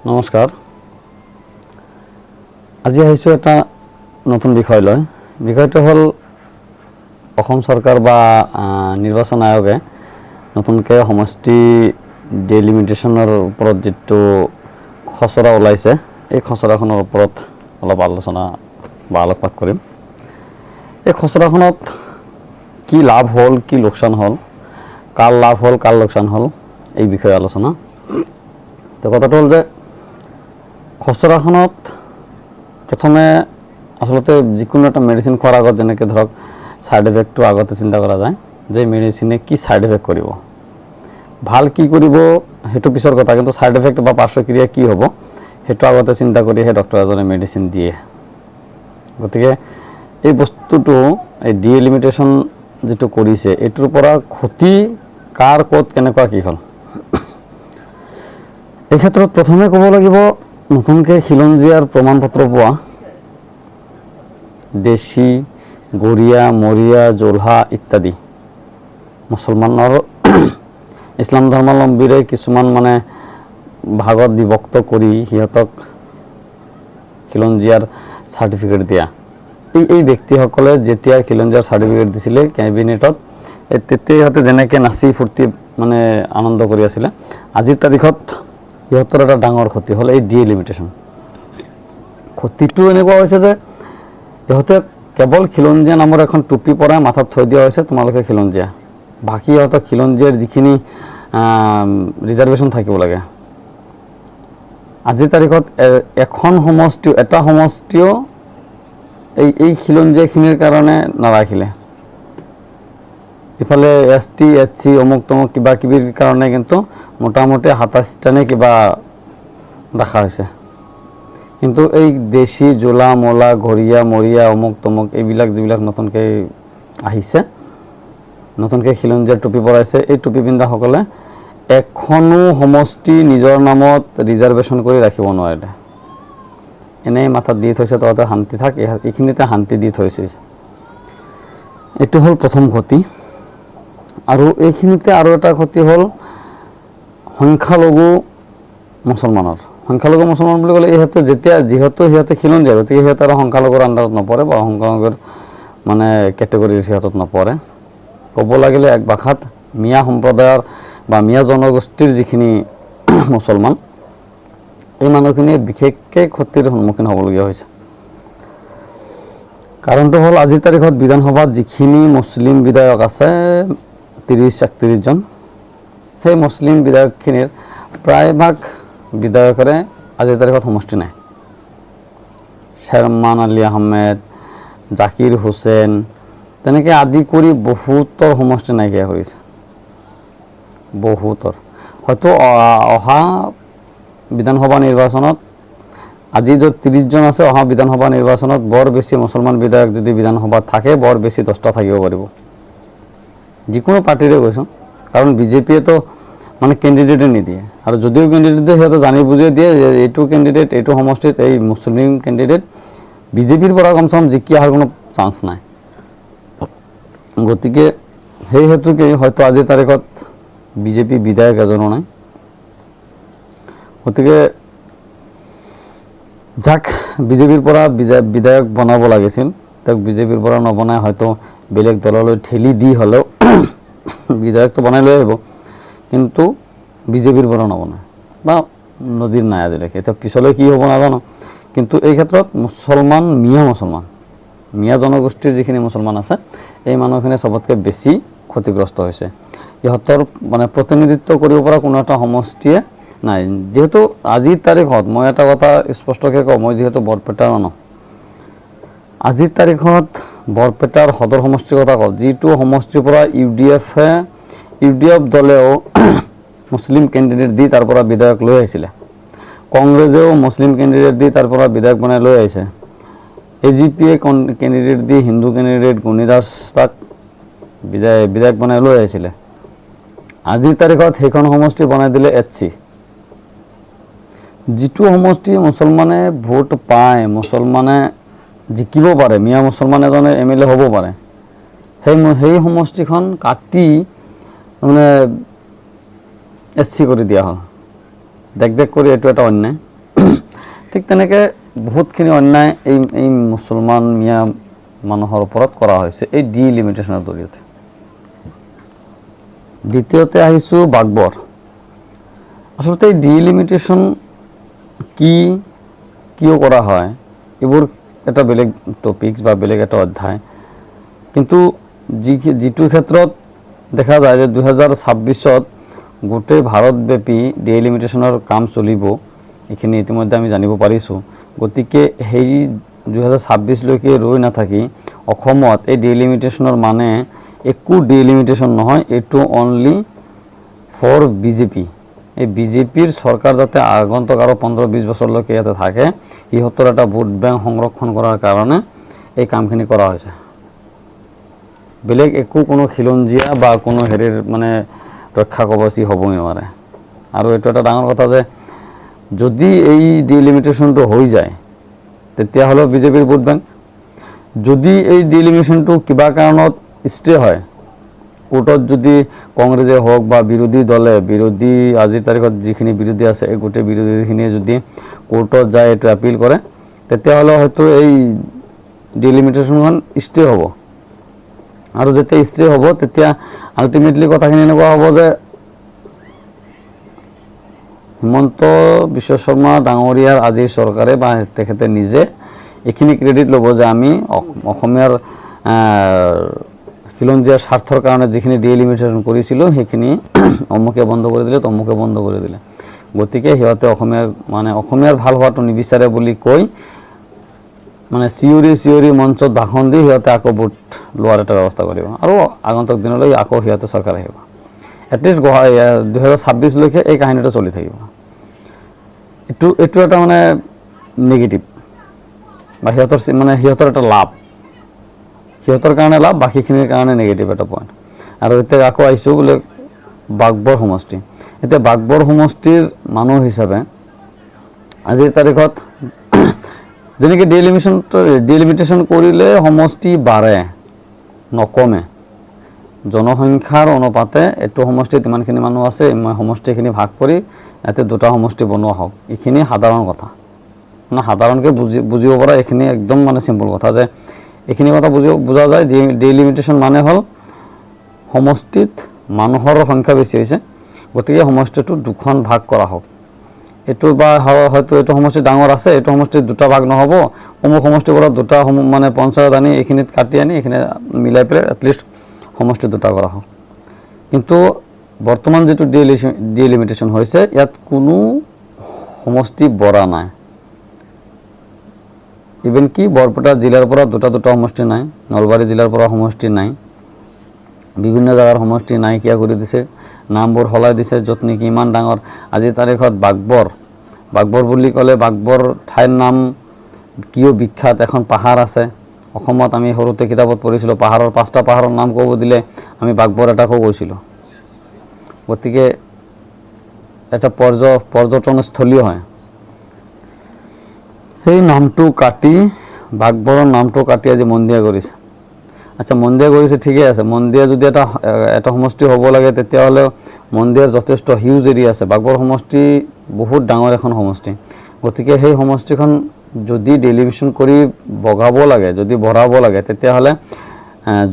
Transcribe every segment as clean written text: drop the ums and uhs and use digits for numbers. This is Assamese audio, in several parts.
নমস্কাৰ। আজি আহিছোঁ এটা নতুন বিষয় লৈ। বিষয়টো হ'ল অসম চৰকাৰ বা নিৰ্বাচন আয়োগে নতুনকৈ সমষ্টি ডিলিমিটেশ্যনৰ ওপৰত যিটো খচৰা ওলাইছে, এই খচৰাখনৰ ওপৰত অলপ আলোচনা বা আলোকপাত কৰিম। এই খচৰাখনত কি লাভ হ'ল, কি লোকচান হ'ল, কাৰ লাভ হ'ল, কাৰ লোকচান হ'ল, এই বিষয়ে আলোচনা। তো কথাটো হ'ল যে খচৰাখনত প্ৰথমে আচলতে যিকোনো এটা মেডিচিন খোৱাৰ আগত যেনেকৈ ধৰক ছাইড এফেক্টটো আগতে চিন্তা কৰা যায় যে মেডিচিনে কি ছাইড এফেক্ট কৰিব, ভাল কি কৰিব সেইটো পিছৰ কথা, কিন্তু ছাইড এফেক্ট বা পাৰ্শ্বক্ৰিয়া কি হ'ব সেইটো আগতে চিন্তা কৰিহে ডক্টৰ এজনে মেডিচিন দিয়ে। গতিকে এই বস্তুটো এই ডিলিমিটেশ্যন যিটো কৰিছে এইটোৰ পৰা ক্ষতি কাৰ ক'ত কেনেকুৱা কি হ'ল, এই ক্ষেত্ৰত প্ৰথমে ক'ব লাগিব নতুনকৈ খিলঞ্জীয়াৰ প্ৰমাণ পত্ৰ পোৱা দেশী, গৰীয়া, মৰিয়া, জোলহা ইত্যাদি মুছলমানৰ ইছলাম ধৰ্মাৱলম্বীৰে কিছুমান মানে ভাগত বিভক্ত কৰি সিহঁতক খিলঞ্জীয়াৰ চাৰ্টিফিকেট দিয়া। এই ব্যক্তিসকলে যেতিয়া খিলঞ্জীয়াৰ চাৰ্টিফিকেট দিছিলে কেবিনেটত, তেতিয়া সিহঁতে যেনেকৈ নাচি ফূৰ্তি মানে আনন্দ কৰি আছিলে, আজিৰ তাৰিখত সিহঁতৰ এটা ডাঙৰ ক্ষতি হ'ল এই ডিলিমিটেশ্যন। ক্ষতিটো এনেকুৱা হৈছে যে ইহঁতে কেৱল খিলঞ্জীয়া নামৰ এখন টুপি পৰাই মাথাত থৈ দিয়া হৈছে, তোমালোকে খিলঞ্জীয়া। বাকী ইহঁতক খিলঞ্জীয়াৰ যিখিনি ৰিজাৰ্ভেশ্যন থাকিব লাগে, আজিৰ তাৰিখত এটা সমষ্টিও এই খিলঞ্জীয়াখিনিৰ কাৰণে নাৰাখিলে। ইফালে ST SC অমুক তমুক কিবা কিবিৰ কাৰণে কিন্তু মোটামুটি 27টা নে কিবা দেখা হৈছে, কিন্তু এই দেশী, জোলা, মোলা, ঘৰীয়া, মৰিয়া, অমুক তমুক এইবিলাক যিবিলাক নতুনকৈ আহিছে, নতুনকৈ খিলঞ্জীয়াৰ টুপি পৰাইছে, এই টুপি পিন্ধাসকলে এখনো সমষ্টি নিজৰ নামত ৰিজাৰ্ভেশ্যন কৰি ৰাখিব নোৱাৰিলে। এনেই মাথাত দি থৈছে তহঁতে শান্তি থাক, এইখিনিতে শান্তি দি থৈছে। এইটো হ'ল প্ৰথম ক্ষতি। আৰু এইখিনিতে আৰু এটা ক্ষতি হ'ল সংখ্যালঘু মুছলমানৰ। সংখ্যালঘু মুছলমান বুলি ক'লে ইহঁতে যিহেতু সিহঁতে খিলঞ্জীয়া, গতিকে সিহঁতে আৰু সংখ্যালঘুৰ আণ্ডাৰত নপৰে বা সংখ্যালঘুৰ মানে কেটেগৰীৰ সিহঁতত নপৰে। ক'ব লাগিলে এক ভাষাত মিয়া সম্প্ৰদায়ৰ বা মিয়া জনগোষ্ঠীৰ যিখিনি মুছলমান, এই মানুহখিনিয়ে বিশেষকৈ ক্ষতিৰ সন্মুখীন হ'বলগীয়া হৈছে। কাৰণটো হ'ল আজিৰ তাৰিখত বিধানসভাত যিখিনি মুছলিম বিধায়ক আছে 30-31 জন, সেই মুছলিম বিধায়কখিনিৰ প্ৰায়ভাগ বিধায়কৰে আজিৰ তাৰিখত সমষ্টি নাই। শ্বেৰমান আলী আহমেদ, জাকিৰ হুছেইন তেনেকৈ আদি কৰি বহুতৰ সমষ্টি নাইকিয়া কৰিছে। বহুতৰ হয়তো অহা বিধানসভা নিৰ্বাচনত আজি য'ত 30 জন আছে, অহা বিধানসভা নিৰ্বাচনত বৰ বেছি মুছলমান বিধায়ক যদি বিধানসভাত থাকে, বৰ বেছি 10টা থাকিব পাৰিব, যিকোনো পাৰ্টিৰে কৈছোঁ। কাৰণ বিজেপিয়েতো মানে কেণ্ডিডেটে নিদিয়ে, আৰু যদিও কেণ্ডিডেট দিয়ে সিহঁতে জানি বুজিয়ে দিয়ে যে এইটো কেণ্ডিডেট এইটো সমষ্টিত এই মুছলিম কেণ্ডিডেট, বিজেপিৰ পৰা কমচে কম জিকি অহাৰ কোনো চান্স নাই। গতিকে সেই হেতুকে হয়তো আজিৰ তাৰিখত বিজেপি বিধায়ক এজনো নাই। গতিকে যাক বিজেপিৰ পৰা বিধায়ক বনাব লাগিছিল, তেওঁক বিজেপিৰ পৰা নবনাই হয়তো বেলেগ দললৈ ঠেলি দি হ'লেও বিধায়কটো বনাই লৈ আহিব, কিন্তু বিজেপিৰ পৰা নবনায় বা নজিৰ নাই আজিলৈকে। এতিয়া পিছলৈ কি হ'ব নাজানো, কিন্তু এই ক্ষেত্ৰত মিয়া জনগোষ্ঠীৰ যিখিনি মুছলমান আছে, এই মানুহখিনি চবতকৈ বেছি ক্ষতিগ্ৰস্ত হৈছে। ইহঁতৰ মানে প্ৰতিনিধিত্ব কৰিব পৰা কোনো এটা সমষ্টিয়ে নাই। যিহেতু আজিৰ তাৰিখত মই এটা কথা স্পষ্টকৈ কওঁ, মই যিহেতু বৰপেটাৰ মানুহ, আজিৰ তাৰিখত বৰপেটাৰ সদৰ সমষ্টিৰ কথা কওঁ, যিটো সমষ্টিৰ পৰা UDF দলেও মুছলিম কেণ্ডিডেট দি তাৰ পৰা বিধায়ক লৈ আহিছিলে, কংগ্ৰেছেও মুছলিম কেণ্ডিডেট দি তাৰ পৰা বিধায়ক বনাই লৈ আহিছে, AGPয়ে কেণ্ডিডেট দি হিন্দু কেণ্ডিডেট গুণিদাস তাক বিধায়ক বনাই লৈ আহিছিলে। আজিৰ তাৰিখত সেইখন সমষ্টি বনাই দিলে SC। যিটো সমষ্টি মুছলমানে ভোট পায়, মুছলমানে জিকিব পাৰে, মিয়া মুছলমান এজনে MLA হ'ব পাৰে, সেই সমষ্টিখন কাটি মানে SC কৰি দিয়া হ'ল। দেখ কৰি এইটো এটা অন্যায়। ঠিক তেনেকৈ বহুতখিনি অন্যায় এই মুছলমান মিয়া মানুহৰ ওপৰত কৰা হৈছে এই ডিলিমিটেশ্যনৰ জৰিয়তে। দ্বিতীয়তে আহিছোঁ বাঘবৰ। আচলতে এই ডিলিমিটেশ্যন কিয় কৰা হয় এইবোৰ এটা বেলেগ টপিকছ বা বেলেগ এটা অধ্যায়, কিন্তু যিটো ক্ষেত্ৰত দেখা যায় যে 2026 গোটেই ভাৰতব্যাপী ডিলিমিটেশ্যনৰ কাম চলিব, এইখিনি ইতিমধ্যে আমি জানিব পাৰিছোঁ। গতিকে সেই 2026লৈকে ৰৈ নাথাকি অসমত এই ডিলিমিটেশ্যনৰ মানে একো ডিলিমিটেশ্যন নহয়, এইটো অনলি ফৰ বিজেপি। এই বিজেপিৰ চৰকাৰ যাতে আগন্তুক আৰু 15-20 বছৰলৈকে ইয়াতে থাকে, সিহঁতৰ এটা ভোট বেংক সংৰক্ষণ কৰাৰ কাৰণে এই কামখিনি কৰা হৈছে। বেলেগ একো কোনো খিলঞ্জীয়া বা কোনো হেৰিৰ মানে ৰক্ষা কবচী হ'বই নোৱাৰে। আৰু এইটো এটা ডাঙৰ কথা যে যদি এই ডিলিমিটেশ্যনটো হৈ যায় তেতিয়াহ'লে বিজেপিৰ ভোট বেংক, যদি এই ডিলিমিটেশ্যনটো কিবা কাৰণত ষ্টে হয়, কোৰ্টত যদি কংগ্ৰেছে হওক বা বিৰোধী দলে আজিৰ তাৰিখত যিখিনি বিৰোধী আছে এই গোটেই বিৰোধীখিনিয়ে যদি কোৰ্টত যায় এইটো এপিল কৰে, তেতিয়াহ'লে হয়তো এই ডিলিমিটেশ্যনখন ষ্টে হ'ব। আৰু যেতিয়া ষ্টে হ'ব তেতিয়া আল্টিমেটলি কথাখিনি এনেকুৱা হ'ব যে হিমন্ত বিশ্ব শৰ্মা ডাঙৰীয়াৰ আজিৰ চৰকাৰে বা তেখেতে নিজে এইখিনি ক্ৰেডিট ল'ব যে আমি অসমীয়াৰ খিলঞ্জীয়াৰ স্বাৰ্থৰ কাৰণে যিখিনি ডিলিমিটেশ্যন কৰিছিলোঁ সেইখিনি অমুকে বন্ধ কৰি দিলে, তমুকে বন্ধ কৰি দিলে। গতিকে সিহঁতে অসমীয়াৰ ভাল হোৱাটো নিবিচাৰে বুলি কৈ মানে চিঞৰি মঞ্চত ভাষণ দি সিহঁতে আকৌ ভোট লোৱাৰ এটা ব্যৱস্থা কৰিব আৰু আগন্তুক দিনলৈ আকৌ সিহঁতে চৰকাৰ আহিব। এটলিষ্ট 2026লৈকে এই কাহিনীটো চলি থাকিব। এইটো এটা মানে নেগেটিভ বা সিহঁতৰ এটা লাভ, সিহঁতৰ কাৰণে লাভ, বাকীখিনিৰ কাৰণে নেগেটিভ এটা পইণ্ট। আৰু এতিয়া আকৌ আহিছোঁ বোলে বাঘবৰ সমষ্টি। এতিয়া বাঘবৰ সমষ্টিৰ মানুহ হিচাপে আজিৰ তাৰিখত যেনেকৈ ডিলিমিটেশ্যন কৰিলে সমষ্টি বাঢ়ে নকমে, জনসংখ্যাৰ অনুপাতে এইটো সমষ্টিত ইমানখিনি মানুহ আছে, সমষ্টিখিনি ভাগ কৰি ইয়াতে দুটা সমষ্টি বনোৱা হওক, এইখিনি সাধাৰণ কথা, মানে সাধাৰণকৈ বুজিব পৰা এইখিনি একদম মানে চিম্পল কথা যে এইখিনি কথা বুজা যায়। ডিলিমিটেশ্যন মানে হ'ল সমষ্টিত মানুহৰ সংখ্যা বেছি হৈছে, গতিকে সমষ্টিটো দুখন ভাগ কৰা হওক। এইটো বা হয়তো এইটো সমষ্টি ডাঙৰ আছে, এইটো সমষ্টিত দুটা ভাগ নহ'ব, অমুক সমষ্টিৰ পৰা দুটা মানে পঞ্চায়ত আনি এইখিনিত কাটি আনি এইখিনি মিলাই পেলাই এটলিষ্ট সমষ্টি দুটা কৰা হওক। কিন্তু বৰ্তমান যিটো ডিলিমিটেশ্যন হৈছে ইয়াত কোনো সমষ্টি বঢ়া নাই। ইভেন কি বৰপেটা জিলাৰ পৰা দুটা সমষ্টি নাই, নলবাৰী জিলাৰ পৰা সমষ্টি নাই, বিভিন্ন জেগাৰ সমষ্টি নাইকিয়া কৰি দিছে, নামবোৰ সলাই দিছে। য'ত নেকি ইমান ডাঙৰ আজিৰ তাৰিখত বাঘবৰ বুলি ক'লে বাঘবৰ ঠাইৰ নাম কিয় বিখ্যাত, এখন পাহাৰ আছে অসমত। আমি সৰুতে কিতাপত পঢ়িছিলোঁ, 5টা পাহাৰৰ নাম ক'ব দিলে আমি বাঘবৰ এটাকো কৈছিলোঁ। গতিকে এটা পৰ্যটনস্থলী হয়। সেই নামটো কাটি বাঘবৰৰ নামটো কাটি আজি মন্দিয়া কৰিছে। আচ্ছা, মন্দিয়া কৰিছে ঠিকে আছে, মন্দিয়া যদি এটা সমষ্টি হ'ব লাগে তেতিয়াহ'লে মন্দিয়াৰ যথেষ্ট হিউজ এৰিয়া আছে। বাঘবৰ সমষ্টি বহুত ডাঙৰ এখন সমষ্টি, গতিকে সেই সমষ্টিখন যদি ডিলিমিটেশ্যন কৰি বঢ়াব লাগে তেতিয়াহ'লে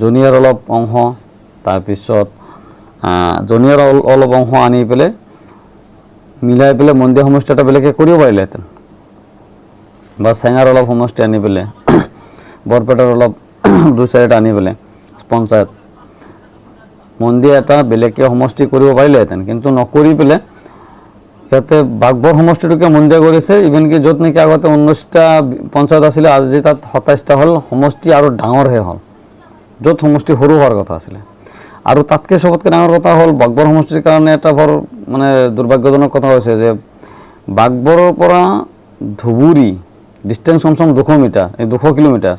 জনিয়াৰ অলপ অংশ, তাৰপিছত জনিয়াৰ অলপ অংশ আনি পেলাই মিলাই পেলাই মন্দিয়া সমষ্টি এটা বেলেগকৈ কৰিব পাৰিলেহেঁতেন, বা চেঙাৰ অলপ সমষ্টি আনি পেলাই বৰপেটাৰ অলপ 2-4টা আনি পেলাই পঞ্চায়ত মন্দিৰ এটা বেলেগকৈ সমষ্টি কৰিব পাৰিলেহেঁতেন। কিন্তু নকৰি পেলাই সিহঁতে বাঘবৰ সমষ্টিটোকে মন্দিয়া কৰিছে। ইভেন কি য'ত নেকি আগতে 19টা পঞ্চায়ত আছিলে, আজি তাত 27টা হ'ল, সমষ্টি আৰু ডাঙৰহে হ'ল, য'ত সমষ্টি সৰু হোৱাৰ কথা আছিলে। আৰু তাতকৈ চবতকৈ ডাঙৰ কথা হ'ল বাঘবৰ সমষ্টিৰ কাৰণে এটা বৰ মানে দুৰ্ভাগ্যজনক কথা হৈছে যে বাঘবৰৰ পৰা ধুবুৰী ডিষ্টেঞ্চ কমচে কম 200 মিটাৰ, এই 200 কিলোমিটাৰ।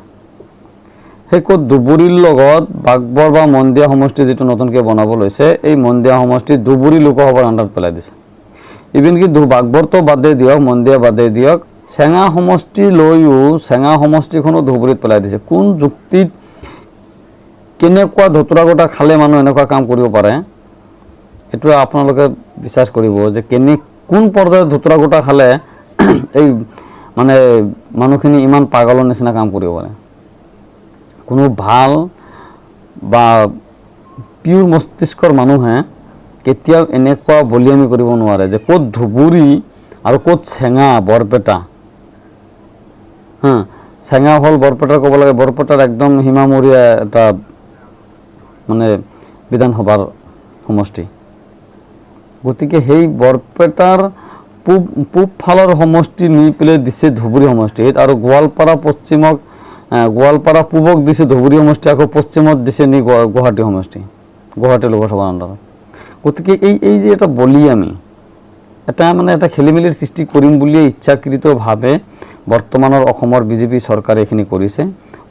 সেই ক'ত ধুবুৰীৰ লগত বাঘবৰ বা মন্দিয়া সমষ্টি যিটো নতুনকৈ বনাব লৈছে, এই মন্দিয়া সমষ্টি ধুবুৰী লোকসভাৰ আণ্ডাৰত পেলাই দিছে। ইভেন কি বাঘবৰটো বাদেই দিয়ক, মন্দিয়া বাদেই দিয়ক, চেঙা সমষ্টি লৈও চেঙা সমষ্টিখনো ধুবুৰীত পেলাই দিছে। কোন যুক্তিত কেনেকুৱা ধতুৰা গোটা খালে মানুহ এনেকুৱা কাম কৰিব পাৰে, এইটো আপোনালোকে বিশ্বাস কৰিব যে কোন পৰ্যায়ত ধতুৰা গোটা খালে এই মানে মানুহখিনি ইমান পাগলৰ নিচিনা কাম কৰিব পাৰে। কোনো ভাল বা পিয়ৰ মস্তিষ্কৰ মানুহে কেতিয়াও এনেকুৱা বলিয়ামি কৰিব নোৱাৰে যে ক'ত ধুবুৰী আৰু ক'ত চেঙা বৰপেটা। চেঙা হ'ল বৰপেটাৰ ক'ব লাগে, বৰপেটাৰ একদম সীমামূৰীয়া এটা মানে বিধানসভাৰ সমষ্টি। গতিকে সেই বৰপেটাৰ পূব ফালৰ সমষ্টি নি পেলাই দিছে ধুবুৰী সমষ্টিত, আৰু গোৱালপাৰা পশ্চিমক গোৱালপাৰা পূবক দিছে ধুবুৰী সমষ্টি, আকৌ পশ্চিমত দিছে নি গুৱাহাটী সমষ্টি, গুৱাহাটী লোকসভাৰ আণ্ডাৰত। গতিকে এই যে এটা বলিয়ামি, এটা মানে এটা খেলিমেলিৰ সৃষ্টি কৰিম বুলিয়ে ইচ্ছাকৃতভাৱে বৰ্তমানৰ অসমৰ বিজেপি চৰকাৰে এইখিনি কৰিছে,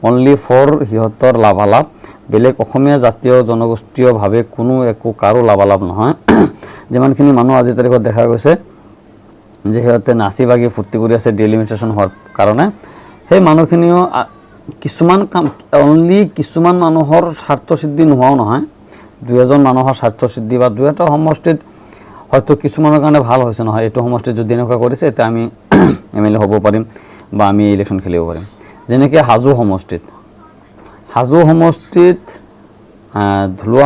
অনলি ফৰ সিহঁতৰ লাভালাভ। বেলেগ অসমীয়া জাতীয় জনগোষ্ঠীয়ভাৱে কোনো একো কাৰো লাভালাভ নহয়। যিমানখিনি মানুহ আজিৰ তাৰিখত দেখা গৈছে যে সিহঁতে নাচি বাগি ফূৰ্তি কৰি আছে ডিলিমিটেশ্যন হোৱাৰ কাৰণে, সেই মানুহখিনিও কিছুমান কাম, অনলি কিছুমান মানুহৰ স্বাৰ্থসিদ্ধি নোহোৱাও নহয়, দুই এজন মানুহৰ স্বাৰ্থসিদ্ধি বা দুই এটা সমষ্টিত হয়তো কিছুমানৰ কাৰণে ভাল হৈছে, নহয় এইটো সমষ্টিত যদি এনেকুৱা কৰিছে এতিয়া আমি MLA হ'ব পাৰিম বা আমি ইলেকশ্যন খেলিব পাৰিম। যেনেকৈ হাজো সমষ্টিত ধুলুৱা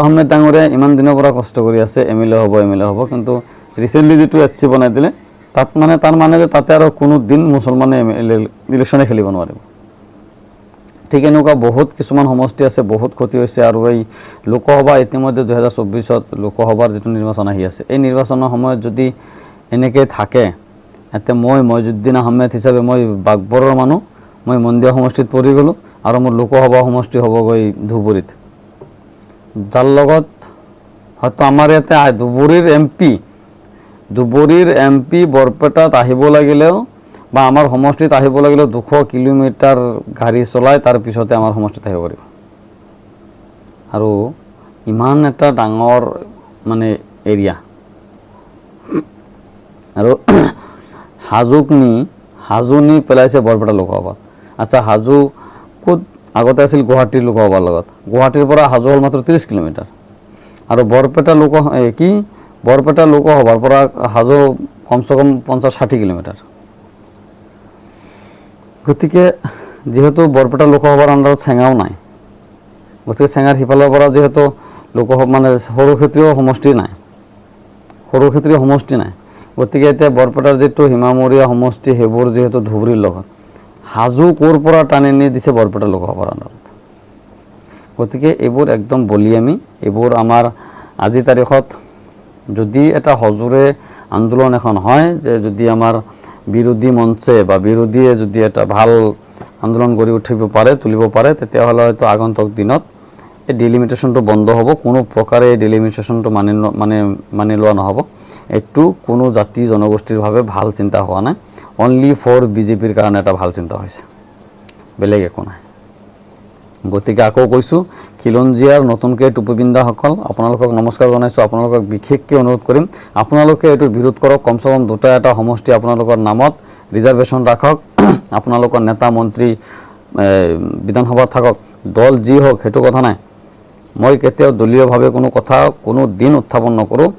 আহমেদ ডাঙৰীয়াই ইমান দিনৰ পৰা কষ্ট কৰি আছে MLA হ'ব, কিন্তু ৰিচেণ্টলি যিটো HC বনাই দিলে তাত মানে তাৰ মানে যে তাতে আৰু কোনো দিন মুছলমানে ইলেকশ্যনে খেলিব নোৱাৰিব। ঠিক এনেকুৱা বহুত কিছুমান সমষ্টি আছে, বহুত ক্ষতি হৈছে। আৰু এই লোকসভা ইতিমধ্যে 2024 লোকসভাৰ যিটো নিৰ্বাচন আহি আছে, এই নিৰ্বাচনৰ সময়ত যদি এনেকৈ থাকে, এতিয়া মইজুদ্দিন আহমেদ হিচাপে মই বাগবৰৰ মানুহ, মই মন্দিয়া সমষ্টিত পৰি গ'লোঁ আৰু মোৰ লোকসভা সমষ্টি হ'বগৈ ধুবুৰীত, যাৰ লগত হয়তো আমাৰ ইয়াতে ধুবুৰীৰ MP বৰপেটাত আহিব লাগিলেও বা আমাৰ সমষ্টিত আহিব লাগিলেও 200 কিলোমিটাৰ গাড়ী চলাই তাৰ পিছতে আমাৰ সমষ্টিত আহিব পাৰিব। আৰু ইমান এটা ডাঙৰ মানে এৰিয়া, আৰু হাজো নি পেলাইছে বৰপেটা লোকসভাত। আচ্ছা, হাজো ক'ত আগতে আছিল গুৱাহাটীৰ লোকসভাৰ লগত, গুৱাহাটীৰ পৰা হাজো হ'ল মাত্ৰ 30 কিলোমিটাৰ, আৰু বৰপেটা লোকসভাৰ পৰা হাজো কমচে কম 50-60 কিলোমিটাৰ। গতিকে যিহেতু বৰপেটা লোকসভাৰ আণ্ডাৰত চেঙাও নাই, গতিকে চেঙাৰ সিফালৰ পৰা যিহেতু লোকসভা মানে সৰুক্ষেত্ৰীয় সমষ্টি নাই, গতিকে এতিয়া বৰপেটাৰ যিটো সীমামূৰীয়া সমষ্টি সেইবোৰ যিহেতু ধুবুৰীৰ লগত, হাজো ক'ৰ পৰা টানি নি দিছে বৰপেটা লোকসভাৰ আণ্ডাৰত। গতিকে এইবোৰ একদম বলিয়ামি। এইবোৰ আমাৰ আজিৰ তাৰিখত যদি এটা সজোৰে আন্দোলন এখন হয়, যে যদি আমাৰ বিৰোধী মঞ্চে বা বিৰোধীয়ে যদি এটা ভাল আন্দোলন গঢ়ি তুলিব পাৰে, তেতিয়াহ'লে হয়তো আগন্তুক দিনত এই ডিলিমিটেশ্যনটো বন্ধ হ'ব। কোনো প্ৰকাৰে এই ডিলিমিটেশ্যনটো মানি লোৱা নহ'ব। এইটো কোনো জাতি জনগোষ্ঠীৰ ভাল চিন্তা হোৱা নাই, অনলি ফৰ বিজেপিৰ কাৰণে এটা ভাল চিন্তা হৈছে, বেলেগ একো নাই। গতিকে আকৌ কৈছোঁ, খিলঞ্জীয়াৰ নতুনকৈ টুপি পিন্ধাসকল আপোনালোকক নমস্কাৰ জনাইছোঁ। আপোনালোকক বিশেষকৈ অনুৰোধ কৰিম, আপোনালোকে এইটোৰ বিৰোধ কৰক। কমচে কম এটা সমষ্টি আপোনালোকৰ নামত ৰিজাৰ্ভেশ্যন ৰাখক। আপোনালোকৰ নেতা মন্ত্ৰী বিধানসভাত থাকক, দল যি হওক সেইটো কথা নাই। মই কেতিয়াও দলীয়ভাৱে কোনো কথা কোনো দিন উত্থাপন নকৰোঁ।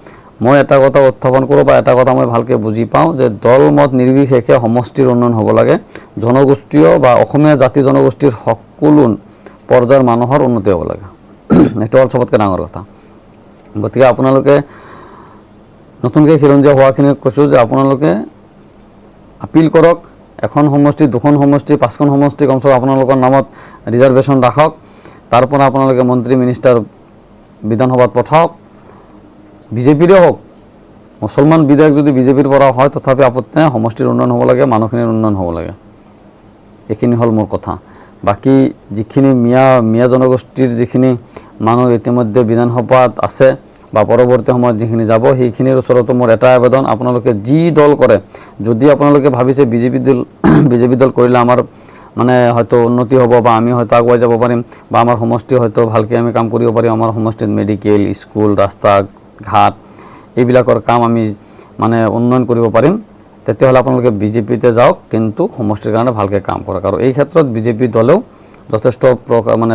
মই এটা কথা উত্থাপন কৰোঁ বা এটা কথা মই ভালকৈ বুজি পাওঁ যে দল মত নিৰ্বিশেষে সমষ্টিৰ উন্নয়ন হ'ব লাগে, জনগোষ্ঠীয় বা অসমীয়া জাতি জনগোষ্ঠীৰ সকলো পৰ্যায়ৰ মানুহৰ উন্নতি হ'ব লাগে। এইটো হ'ল চবতকৈ ডাঙৰ কথা। গতিকে আপোনালোকে নতুনকৈ খিলঞ্জীয়া হোৱাখিনিক কৈছোঁ যে আপোনালোকে আপিল কৰক, এখন সমষ্টি, দুখন সমষ্টি, 5খন সমষ্টি কমচে কম আপোনালোকৰ নামত ৰিজাৰ্ভেশ্যন ৰাখক। তাৰ পৰা আপোনালোকে মন্ত্ৰী মিনিষ্টাৰ বিধানসভাত পঠাওক, বিজেপিৰে হওক। মুছলমান বিধায়ক যদি বিজেপিৰ পৰা হয় তথাপি আপত্তি নাই, সমষ্টিৰ উন্নয়ন হ'ব লাগে, মানুহখিনিৰ উন্নয়ন হ'ব লাগে। এইখিনি হ'ল মোৰ কথা। বাকী যিখিনি মিয়া জনগোষ্ঠীৰ যিখিনি মানুহ ইতিমধ্যে বিধানসভাত আছে বা পৰৱৰ্তী সময়ত যিখিনি যাব, সেইখিনিৰ ওচৰতো মোৰ এটা আবেদন, আপোনালোকে যি দল কৰে, যদি আপোনালোকে ভাবিছে বিজেপি দল কৰিলে আমাৰ মানে হয়তো উন্নতি হ'ব বা আমি হয়তো আগুৱাই যাব পাৰিম বা আমাৰ সমষ্টি হয়তো ভালকৈ আমি কাম কৰিব পাৰিম, আমাৰ সমষ্টিত মেডিকেল, স্কুল, ৰাস্তা ঘাট এইবিলাকৰ কাম আমি মানে উন্নয়ন কৰিব পাৰিম, তেতিয়াহ'লে আপোনালোকে বিজেপিতে যাওক, কিন্তু সমষ্টিৰ কাৰণে ভালকৈ কাম কৰক। আৰু এই ক্ষেত্ৰত বিজেপি দলেও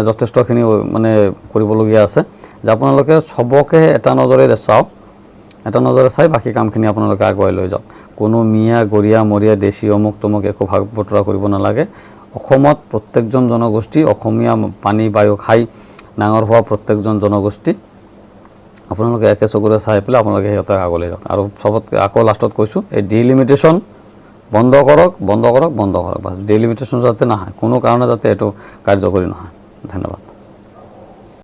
যথেষ্টখিনি কৰিবলগীয়া আছে, যে আপোনালোকে চবকে এটা নজৰেৰে চাওক এটা নজৰে চাই বাকী কামখিনি আপোনালোকে আগুৱাই লৈ যাওক। কোনো মিয়া গৰিয়া মৰিয়া দেশী অমুক তমুক একো ভাগ বতৰা কৰিব নালাগে। অসমত প্ৰত্যেকজন জনগোষ্ঠী, অসমীয়া পানী বায়ু খাই ডাঙৰ হোৱা প্ৰত্যেকজন জনগোষ্ঠী আপোনালোকে একে চকুৰে চাই পেলাই আপোনালোকে সিহঁতক আগলৈ যাওক। আৰু চবতকৈ আকৌ লাষ্টত কৈছোঁ, এই ডিলিমিটেশ্যন বন্ধ কৰক, বন্ধ কৰক, বন্ধ কৰক। বাছ ডিলিমিটেশ্যন যাতে নাহে, কোনো কাৰণে যাতে এইটো কাৰ্যকৰী নহয়। ধন্যবাদ।